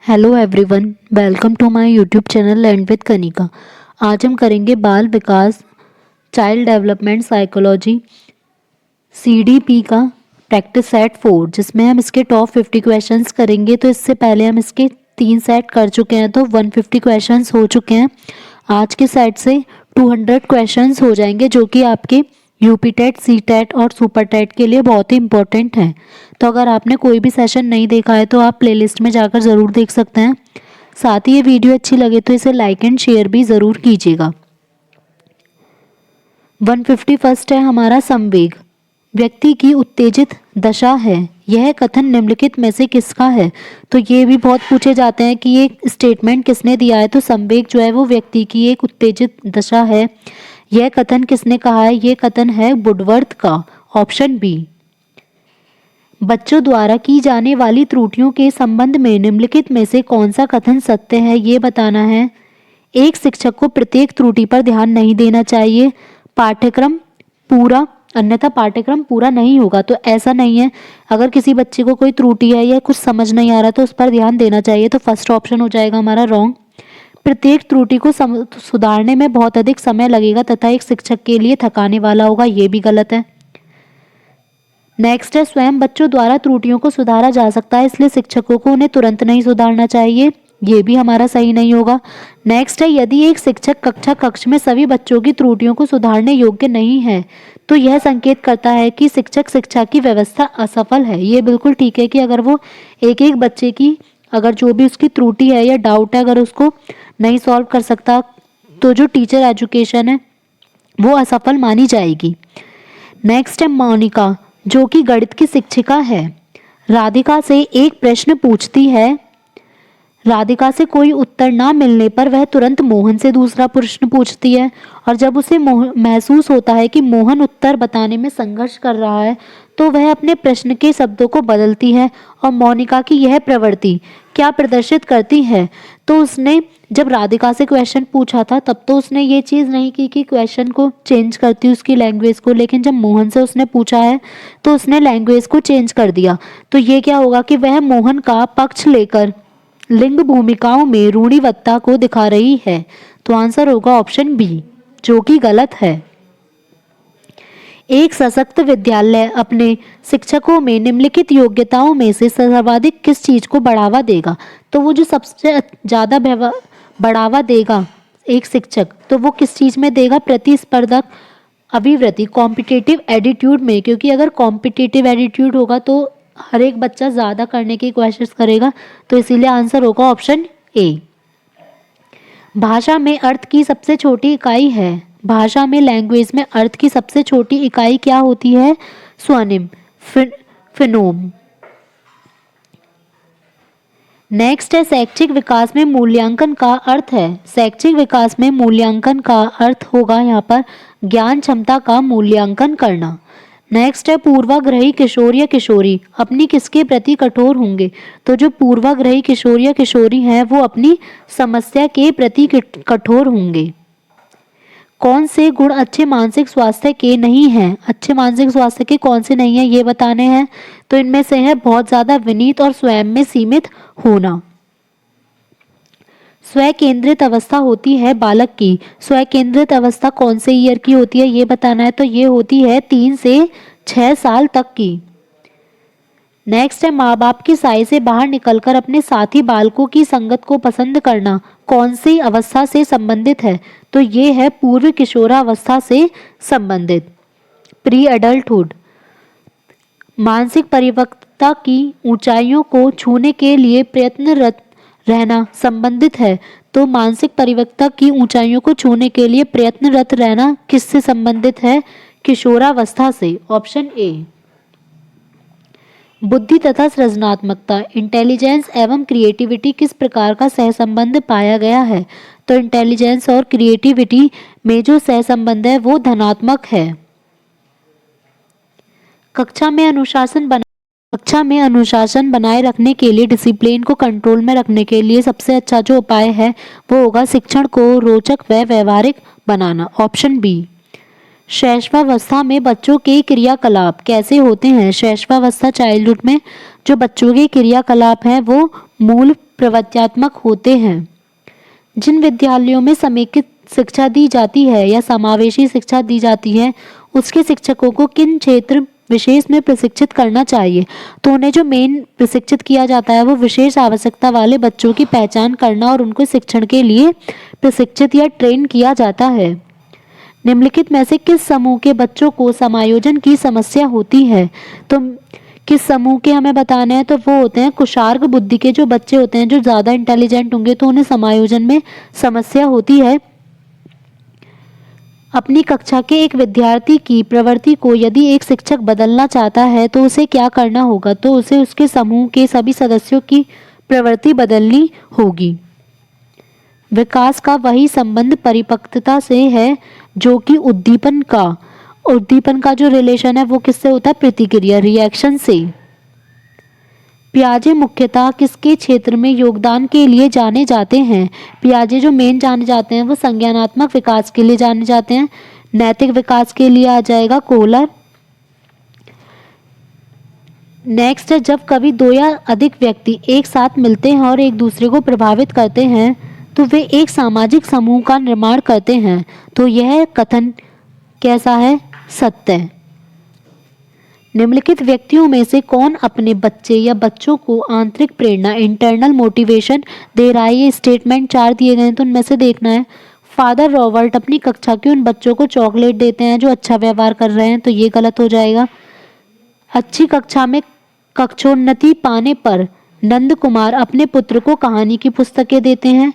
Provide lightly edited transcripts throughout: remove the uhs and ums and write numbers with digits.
Hello everyone, welcome to my YouTube channel learn with Kanika. आज हम करेंगे बाल विकास चाइल्ड डेवलपमेंट साइकोलॉजी सीडीपी का प्रैक्टिस सेट 4, जिसमें हम इसके टॉप 50 क्वेश्चंस करेंगे। तो इससे पहले हम इसके 3 सेट कर चुके हैं, तो 150 क्वेश्चंस हो चुके हैं। आज के सेट से 200 क्वेश्चंस हो जाएंगे, जो कि आपके यूपी टेट, सी टेट और सुपर टेट के लिए बहुत ही इंपॉर्टेंट हैं। तो अगर आपने कोई भी सेशन नहीं देखा है तो आप प्लेलिस्ट में जाकर ज़रूर देख सकते हैं। साथ ही ये वीडियो अच्छी लगे तो इसे लाइक एंड शेयर भी ज़रूर कीजिएगा। 151 है हमारा संवेग व्यक्ति की उत्तेजित दशा है। यह कथन निम्नलिखित में से किसका है? तो ये भी बहुत पूछे जाते हैं कि ये स्टेटमेंट किसने दिया है। तो संवेग जो है वो व्यक्ति की एक उत्तेजित दशा है। यह कथन किसने कहा है? ये कथन है वुडवर्थ का, ऑप्शन बी। बच्चों द्वारा की जाने वाली त्रुटियों के संबंध में निम्नलिखित में से कौन सा कथन सत्य है, ये बताना है। एक शिक्षक को प्रत्येक त्रुटि पर ध्यान नहीं देना चाहिए, पाठ्यक्रम पूरा अन्यथा पाठ्यक्रम पूरा नहीं होगा। तो ऐसा नहीं है, अगर किसी बच्चे को कोई त्रुटि है या कुछ समझ नहीं आ रहा तो उस पर ध्यान देना चाहिए। तो फर्स्ट ऑप्शन हो जाएगा हमारा रॉन्ग। प्रत्येक त्रुटि को सुधारने में बहुत अधिक समय लगेगा तथा एक शिक्षक के लिए थकाने वाला होगा, ये भी गलत है। नेक्स्ट है, स्वयं बच्चों द्वारा त्रुटियों को सुधारा जा सकता है, इसलिए शिक्षकों को उन्हें तुरंत नहीं सुधारना चाहिए, ये भी हमारा सही नहीं होगा। नेक्स्ट है, यदि एक शिक्षक कक्ष में सभी बच्चों की त्रुटियों को सुधारने योग्य नहीं है तो यह संकेत करता है कि शिक्षक शिक्षा की व्यवस्था असफल है। ये बिल्कुल ठीक है कि अगर वो एक एक बच्चे की अगर जो भी उसकी त्रुटि है या डाउट है अगर उसको नहीं सॉल्व कर सकता तो जो टीचर एजुकेशन है वो असफल मानी जाएगी। नेक्स्ट है मोनिका, जो कि गणित की शिक्षिका है। राधिका से एक प्रश्न पूछती है। राधिका से कोई उत्तर ना मिलने पर वह तुरंत मोहन से दूसरा प्रश्न पूछती है, और जब उसे महसूस होता है कि मोहन उत्तर बताने में संघर्ष कर रहा है तो वह अपने प्रश्न के शब्दों को बदलती है। और मोनिका की यह प्रवृत्ति क्या प्रदर्शित करती है? तो उसने जब राधिका से क्वेश्चन पूछा था तब तो उसने ये चीज़ नहीं की कि क्वेश्चन को चेंज करती उसकी लैंग्वेज को, लेकिन जब मोहन से उसने पूछा है तो उसने लैंग्वेज को चेंज कर दिया। तो ये क्या होगा कि वह मोहन का पक्ष लेकर लिंग भूमिकाओं में रूढ़िवत्ता को दिखा रही है। तो आंसर होगा ऑप्शन बी, जो कि गलत है। एक सशक्त विद्यालय अपने शिक्षकों में निम्नलिखित योग्यताओं में से सर्वाधिक किस चीज को बढ़ावा देगा? तो वो जो सबसे ज़्यादा बढ़ावा देगा एक शिक्षक, तो वो किस चीज में देगा? प्रतिस्पर्धक अभिवृत्ति, कॉम्पिटिटिव एटीट्यूड में, क्योंकि अगर कॉम्पिटिटिव एटीट्यूड होगा तो हर एक बच्चा ज़्यादा करने की कोशिश करेगा। तो इसीलिए आंसर होगा ऑप्शन ए। भाषा में अर्थ की सबसे छोटी इकाई है। भाषा में लैंग्वेज में अर्थ की सबसे छोटी इकाई क्या होती है? स्वनिम, फिनोम। नेक्स्ट है, शैक्षिक विकास में मूल्यांकन का अर्थ है। शैक्षिक विकास में मूल्यांकन का अर्थ होगा यहाँ पर ज्ञान क्षमता का मूल्यांकन करना। नेक्स्ट है, पूर्वाग्रही किशोर या किशोरी अपनी किसके प्रति कठोर होंगे? तो जो पूर्वाग्रही किशोर या किशोरी हैं वो अपनी समस्या के प्रति कठोर होंगे। कौन से गुण अच्छे मानसिक स्वास्थ्य के नहीं हैं? अच्छे मानसिक स्वास्थ्य के कौन से नहीं हैं ये बताने हैं। तो इनमें से है बहुत ज़्यादा विनीत और स्वयं में सीमित होना। स्व केंद्रित अवस्था होती है बालक की। स्व केंद्रित अवस्था कौन से ईयर की होती है ये बताना है। तो ये होती है 3 से 6 साल तक की। नेक्स्ट है, माँ बाप की साय से बाहर निकलकर अपने साथी बालकों की संगत को पसंद करना कौन सी अवस्था से संबंधित है? तो ये है पूर्व किशोरावस्था से संबंधित, प्री एडल्टहुड। मानसिक परिपक्वता की ऊंचाइयों को छूने के लिए प्रयत्नरत रहना संबंधित है। तो मानसिक परिपक्वता की ऊंचाइयों को छूने के लिए प्रयत्नरत रहना किससे संबंधित है? किशोरावस्था से, ऑप्शन ए। बुद्धि तथा सृजनात्मकता, इंटेलिजेंस एवं क्रिएटिविटी किस प्रकार का सहसंबंध पाया गया है? तो इंटेलिजेंस और क्रिएटिविटी में जो सहसंबंध है वो धनात्मक है। कक्षा में अनुशासन बनाए रखने के लिए, डिसिप्लिन को कंट्रोल में रखने के लिए सबसे अच्छा जो उपाय है वो होगा शिक्षण को रोचक व व्यवहारिक बनाना, ऑप्शन बी। शैशवावस्था में बच्चों के क्रियाकलाप कैसे होते हैं? शैशवावस्था चाइल्डहुड में जो बच्चों के क्रियाकलाप हैं वो मूल प्रवृत्त्यात्मक होते हैं। जिन विद्यालयों में समेकित शिक्षा दी जाती है या समावेशी शिक्षा दी जाती है, उसके शिक्षकों को किन क्षेत्र विशेष में प्रशिक्षित करना चाहिए? तो उन्हें जो मेन प्रशिक्षित किया जाता है वो विशेष आवश्यकता वाले बच्चों की पहचान करना और उनको शिक्षण के लिए प्रशिक्षित या ट्रेन किया जाता है। निम्नलिखित में से किस समूह के बच्चों को समायोजन की समस्या होती है? तो किस समूह के हमें बताने हैं? तो वो होते हैं कुशार्क बुद्धि के जो बच्चे होते हैं, जो ज़्यादा इंटेलिजेंट होंगे तो उन्हें समायोजन में समस्या होती है। अपनी कक्षा के एक विद्यार्थी की प्रवृत्ति को यदि एक शिक्षक बदलना चाहता है तो उसे क्या करना होगा? तो उसे उसके समूह के सभी सदस्यों की प्रवृत्ति बदलनी होगी। विकास का वही संबंध परिपक्वता से है जो कि उद्दीपन का जो रिलेशन है वो किससे होता है? प्रतिक्रिया, रिएक्शन से। पियाजे मुख्यतः किसके क्षेत्र में योगदान के लिए जाने जाते हैं? पियाजे जो मेन जाने जाते हैं वो संज्ञानात्मक विकास के लिए जाने जाते हैं। नैतिक विकास के लिए आ जाएगा कोहलर। नेक्स्ट है, जब कभी दो या अधिक व्यक्ति एक साथ मिलते हैं और एक दूसरे को प्रभावित करते हैं तो वे एक सामाजिक समूह का निर्माण करते हैं। तो यह कथन कैसा है? सत्य है। निम्नलिखित व्यक्तियों में से कौन अपने बच्चे या बच्चों को आंतरिक प्रेरणा, इंटरनल मोटिवेशन दे रहा है? ये स्टेटमेंट 4 दिए गए हैं तो उनमें से देखना है। फादर रॉबर्ट अपनी कक्षा के उन बच्चों को चॉकलेट देते हैं जो अच्छा व्यवहार कर रहे हैं, तो ये गलत हो जाएगा। अच्छी कक्षा में कक्षोन्नति पाने पर नंद कुमार अपने पुत्र को कहानी की पुस्तकें देते हैं।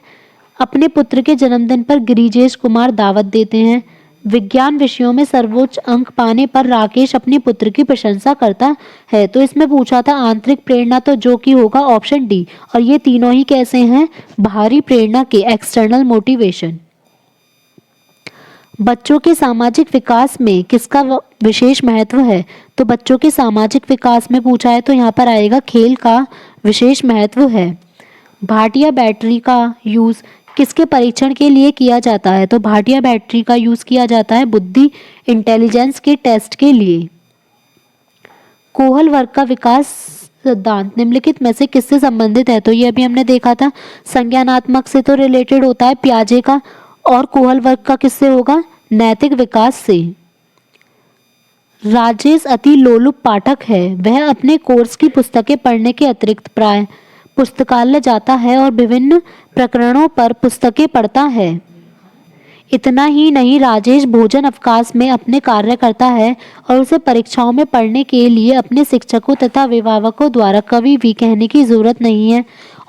अपने पुत्र के जन्मदिन पर गिरिजेश कुमार दावत देते हैं। विज्ञान विषयों में सर्वोच्च अंक पाने पर राकेश अपने पुत्र की प्रशंसा करता है। तो इसमें पूछा था आंतरिक प्रेरणा, तो जो कि होगा ऑप्शन डी। और ये तीनों ही कैसे हैं? बाहरी प्रेरणा के, एक्सटर्नल मोटिवेशन। बच्चों के सामाजिक विकास में किसका विशेष महत्व है? तो बच्चों के सामाजिक विकास में पूछा है तो यहाँ पर आएगा खेल का विशेष महत्व है। भाटिया बैटरी का यूज किसके परीक्षण के लिए किया जाता है? तो भाटिया बैटरी का यूज किया जाता है बुद्धि, इंटेलिजेंस के टेस्ट के लिए। कोहल वर्ग का विकास सिद्धांत निम्नलिखित में से किससे संबंधित है? तो ये अभी हमने देखा था, संज्ञानात्मक से तो रिलेटेड होता है पियाजे का, और कोहल वर्ग का किससे होगा? नैतिक विकास से। राजेश अति लोलुप पाठक है। वह अपने कोर्स की पुस्तकें पढ़ने के अतिरिक्त प्राय पुस्तकालय जाता है और विभिन्न प्रकरणों पर पुस्तकें पढ़ता है। इतना ही नहीं, राजेश भोजन अवकाश में अपने कार्य करता है और उसे परीक्षाओं में पढ़ने के लिए अपने शिक्षकों तथा अभिभावकों द्वारा कभी भी कहने की जरूरत नहीं है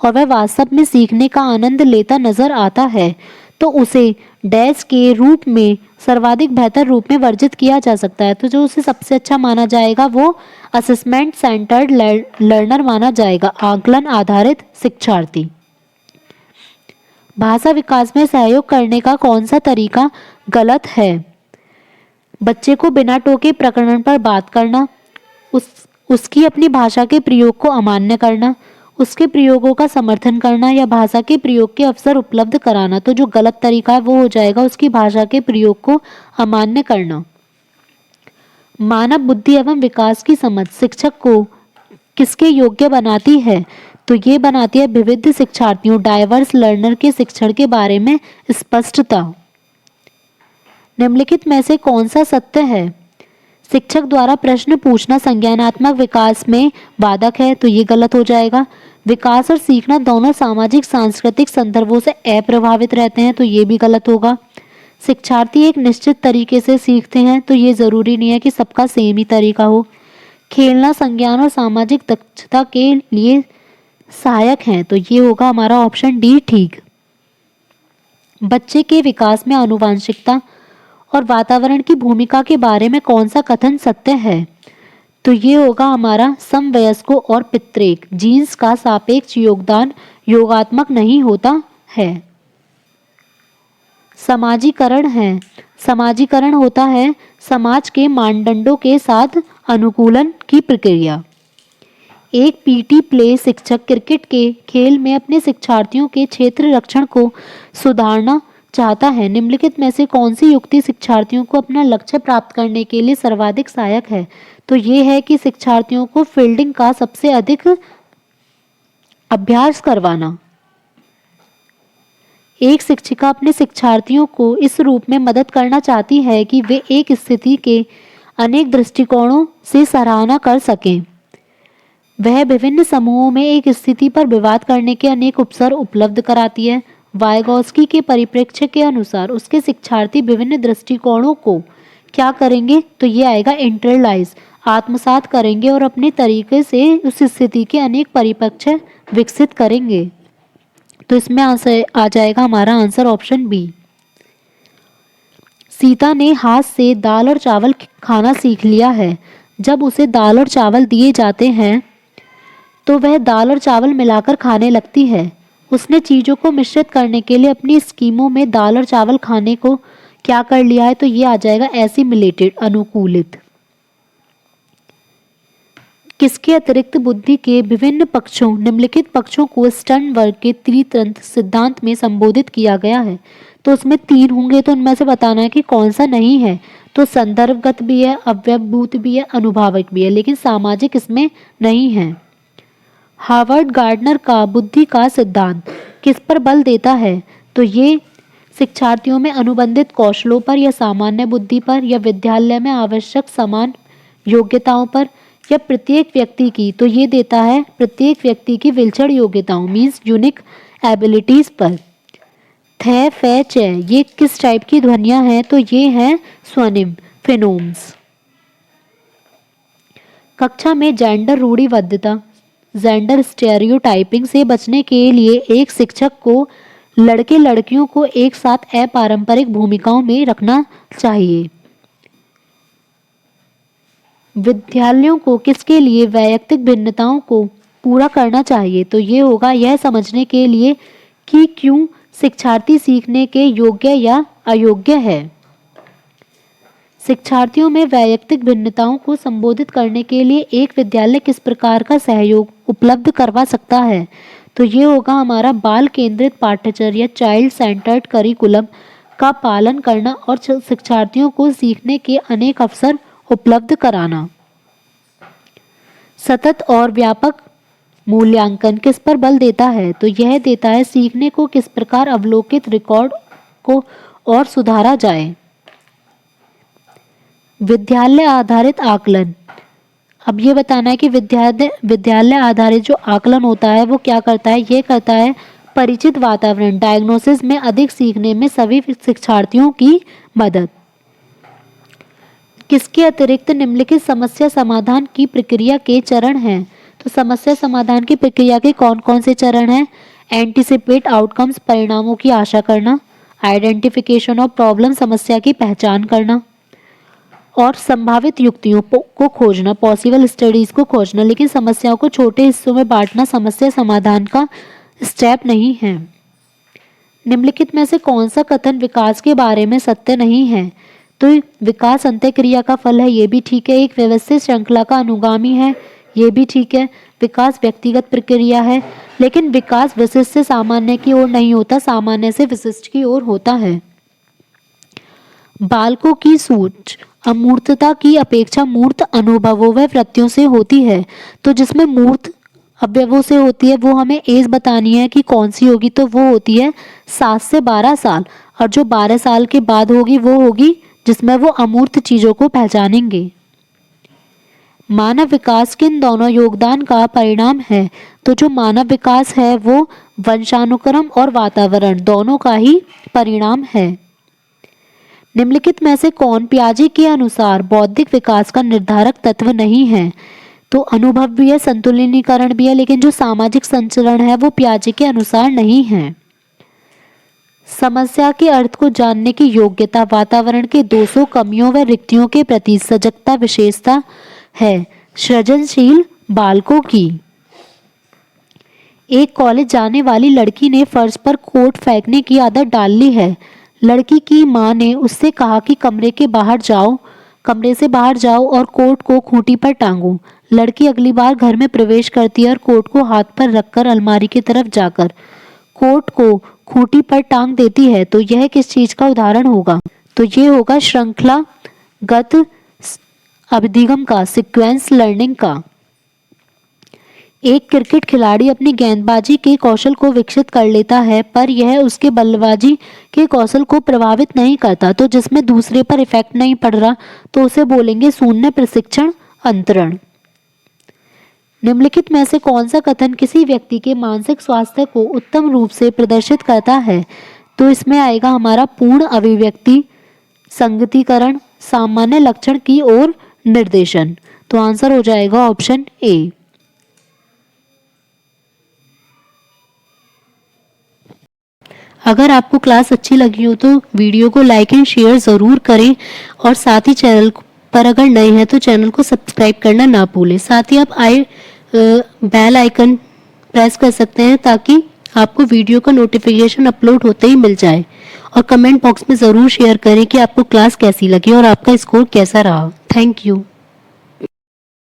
और वह वास्तव में सीखने का आनंद लेता नजर आता है। तो उसे डैश के रूप में सर्वाधिक बेहतर रूप में वर्जित किया जा सकता है। तो जो उसे सबसे अच्छा माना जाएगा वो असेसमेंट सेंटर्ड लर्नर माना जाएगा, आकलन आधारित शिक्षार्थी। भाषा विकास में सहयोग करने का कौन सा तरीका गलत है? बच्चे को बिना टोके प्रकरण पर बात करना, उसकी अपनी भाषा के प्रयोग को अमान्य करना, उसके प्रयोगों का समर्थन करना या भाषा के प्रयोग के अवसर उपलब्ध कराना। तो जो गलत तरीका है वो हो जाएगा उसकी भाषा के प्रयोग को अमान्य करना। मानव बुद्धि एवं विकास की समझ शिक्षक को किसके योग्य बनाती है? तो ये बनाती है विविध शिक्षार्थियों, डाइवर्स लर्नर के शिक्षण के बारे में स्पष्टता। निम्नलिखित में से कौन सा सत्य है? शिक्षक द्वारा प्रश्न पूछना संज्ञानात्मक विकास में बाधक है, तो ये गलत हो जाएगा। विकास और सीखना दोनों सामाजिक सांस्कृतिक संदर्भों से अप्रभावित रहते हैं, तो ये भी गलत होगा। शिक्षार्थी एक निश्चित तरीके से सीखते हैं, तो ये जरूरी नहीं है कि सबका सेम ही तरीका हो। खेलना संज्ञान और सामाजिक दक्षता के लिए सहायक हैं, तो ये होगा हमारा ऑप्शन डी ठीक। बच्चे के विकास में आनुवांशिकता और वातावरण की भूमिका के बारे में कौन सा कथन सत्य है? तो ये होगा हमारा समवयस्कों और पितृक जीन्स का सापेक्ष योगदान योगात्मक नहीं होता है। समाजीकरण होता है समाज के मानदंडों के साथ अनुकूलन की प्रक्रिया। एक पीटी प्ले शिक्षक क्रिकेट के खेल में अपने शिक्षार्थियों के क्षेत्र रक्षण को सुधारना चाहता है। निम्नलिखित में से कौन सी युक्ति शिक्षार्थियों को अपना लक्ष्य प्राप्त करने के लिए सर्वाधिक सहायक है? तो ये है कि शिक्षार्थियों को फील्डिंग का सबसे अधिक अभ्यास करवाना। एक शिक्षिका अपने शिक्षार्थियों को इस रूप में मदद करना चाहती है कि वे एक स्थिति के अनेक दृष्टिकोणों से सराहना कर सकें। वह विभिन्न समूहों में एक स्थिति पर विवाद करने के अनेक अवसर उपलब्ध कराती है। वाइगोत्स्की के परिप्रेक्ष्य के अनुसार उसके शिक्षार्थी विभिन्न दृष्टिकोणों को क्या करेंगे, तो ये आएगा इंटरलाइज, आत्मसात करेंगे और अपने तरीके से उस स्थिति के अनेक परिप्रेक्ष्य विकसित करेंगे। तो इसमें आ जाएगा हमारा आंसर ऑप्शन बी। सीता ने हाथ से दाल और चावल खाना सीख लिया है। जब उसे दाल और चावल दिए जाते हैं तो वह दाल और चावल मिलाकर खाने लगती है। उसने चीज़ों को मिश्रित करने के लिए अपनी स्कीमों में दाल और चावल खाने को क्या कर लिया है, तो ये आ जाएगा एसिमिलेटेड, अनुकूलित। किसके अतिरिक्त बुद्धि के विभिन्न पक्षों, निम्नलिखित पक्षों को स्टर्नबर्ग के त्रितंत्र सिद्धांत में संबोधित किया गया है। तो उसमें 3 होंगे, तो उनमें से बताना है कि कौन सा नहीं है। तो संदर्भगत भी है, अव्यवभूत भी है, अनुभाविक भी है, लेकिन सामाजिक इसमें नहीं है। हार्वर्ड गार्डनर का बुद्धि का सिद्धांत किस पर बल देता है, तो ये शिक्षार्थियों में अनुबंधित कौशलों पर या सामान्य बुद्धि पर या विद्यालय में आवश्यक समान योग्यताओं पर या प्रत्येक व्यक्ति की, तो ये देता है प्रत्येक व्यक्ति की विलक्षण योग्यताओं, मीन्स यूनिक एबिलिटीज पर। थ फे च ये किस टाइप की ध्वनियां हैं, तो ये हैं स्वनिम, फिनोम्स। कक्षा में जेंडर रूढ़िबद्धता, जेंडर स्टेरियोटाइपिंग से बचने के लिए एक शिक्षक को लड़के लड़कियों को एक साथ अपारंपरिक भूमिकाओं में रखना चाहिए। विद्यालयों को किसके लिए वैयक्तिक भिन्नताओं को पूरा करना चाहिए, तो ये होगा यह समझने के लिए कि क्यों शिक्षार्थी सीखने के योग्य या अयोग्य है। शिक्षार्थियों में वैयक्तिक भिन्नताओं को संबोधित करने के लिए एक विद्यालय किस प्रकार का सहयोग उपलब्ध करवा सकता है, तो ये होगा हमारा बाल केंद्रित पाठ्यचर्या, चाइल्ड सेंटर्ड करिकुलम का पालन करना और शिक्षार्थियों को सीखने के अनेक अवसर उपलब्ध कराना। सतत और व्यापक मूल्यांकन किस पर बल देता है, तो यह देता है सीखने को किस प्रकार अवलोकित रिकॉर्ड को और सुधारा जाए। विद्यालय आधारित आकलन, अब ये बताना है कि विद्यालय आधारित जो आकलन होता है वो क्या करता है, ये करता है परिचित वातावरण, डायग्नोसिस में अधिक सीखने में सभी शिक्षार्थियों की मदद। किसके अतिरिक्त निम्नलिखित समस्या समाधान की प्रक्रिया के चरण हैं, तो समस्या समाधान की प्रक्रिया के कौन कौन से चरण हैं। एंटिसिपेट आउटकम्स, परिणामों की आशा करना। आइडेंटिफिकेशन ऑफ प्रॉब्लम, समस्या की पहचान करना। और संभावित युक्तियों को खोजना, पॉसिबल स्टडीज को खोजना। लेकिन समस्याओं को छोटे हिस्सों में बांटना समस्या समाधान का स्टेप नहीं है। निम्नलिखित में से कौन सा कथन विकास के बारे में सत्य नहीं है, तो विकास अंत्यक्रिया का फल है, ये भी ठीक है। एक व्यवस्थित श्रृंखला का अनुगामी है, ये भी ठीक है। विकास व्यक्तिगत प्रक्रिया है, लेकिन विकास विशिष्ट से सामान्य की ओर नहीं होता, सामान्य से विशिष्ट की ओर होता है। बालकों की सोच अमूर्तता की अपेक्षा मूर्त अनुभवों व वृत्तियों से होती है, तो जिसमें मूर्त अवयवों से होती है वो हमें एज बतानी है कि कौन सी होगी, तो वो होती है 7 से 12 साल, और जो 12 साल के बाद होगी वो होगी जिसमें वो अमूर्त चीज़ों को पहचानेंगे। मानव विकास किन दोनों योगदान का परिणाम है, तो जो मानव विकास है वो वंशानुक्रम और वातावरण दोनों का ही परिणाम है। निम्नलिखित में से कौन पियाजे के अनुसार बौद्धिक विकास का निर्धारक तत्व नहीं है, तो अनुभव भी है, संतुलिनीकरण भी है, लेकिन जो सामाजिक संचरण है वो पियाजे के अनुसार नहीं है। समस्या के अर्थ को जानने की योग्यता वातावरण के दोषों, कमियों व रिक्तियों के प्रति सजगता विशेषता है सृजनशील बालकों की। एक कॉलेज जाने वाली लड़की ने फर्श पर कोट फेंकने की आदत डाल ली है। लड़की की मां ने उससे कहा कि कमरे से बाहर जाओ और कोट को खूंटी पर टांगो। लड़की अगली बार घर में प्रवेश करती है और कोट को हाथ पर रखकर अलमारी की तरफ जाकर कोट को खूंटी पर टांग देती है, तो यह किस चीज का उदाहरण होगा, तो ये होगा श्रृंखलागत अभिगम का, सीक्वेंस लर्निंग का। एक क्रिकेट खिलाड़ी अपनी गेंदबाजी के कौशल को विकसित कर लेता है, पर यह उसके बल्लेबाजी के कौशल को प्रभावित नहीं करता, तो जिसमें दूसरे पर इफेक्ट नहीं पड़ रहा, तो उसे बोलेंगे शून्य प्रशिक्षण अंतरण। निम्नलिखित में से कौन सा कथन किसी व्यक्ति के मानसिक स्वास्थ्य को उत्तम रूप से प्रदर्शित करता है? तो इसमें आएगा हमारा पूर्ण अभिव्यक्ति, संगतिकरण, सामान्य लक्षण की ओर निर्देशन। तो आंसर हो जाएगा ऑप्शन ए। अगर आपको क्लास अच्छी लगी हो तो वीडियो को लाइक एंड शेयर ज़रूर करें, और साथ ही चैनल पर अगर नए हैं तो चैनल को सब्सक्राइब करना ना भूलें। साथ ही आप बेल आइकन प्रेस कर सकते हैं ताकि आपको वीडियो का नोटिफिकेशन अपलोड होते ही मिल जाए। और कमेंट बॉक्स में ज़रूर शेयर करें कि आपको क्लास कैसी लगी और आपका स्कोर कैसा रहा। Thank you.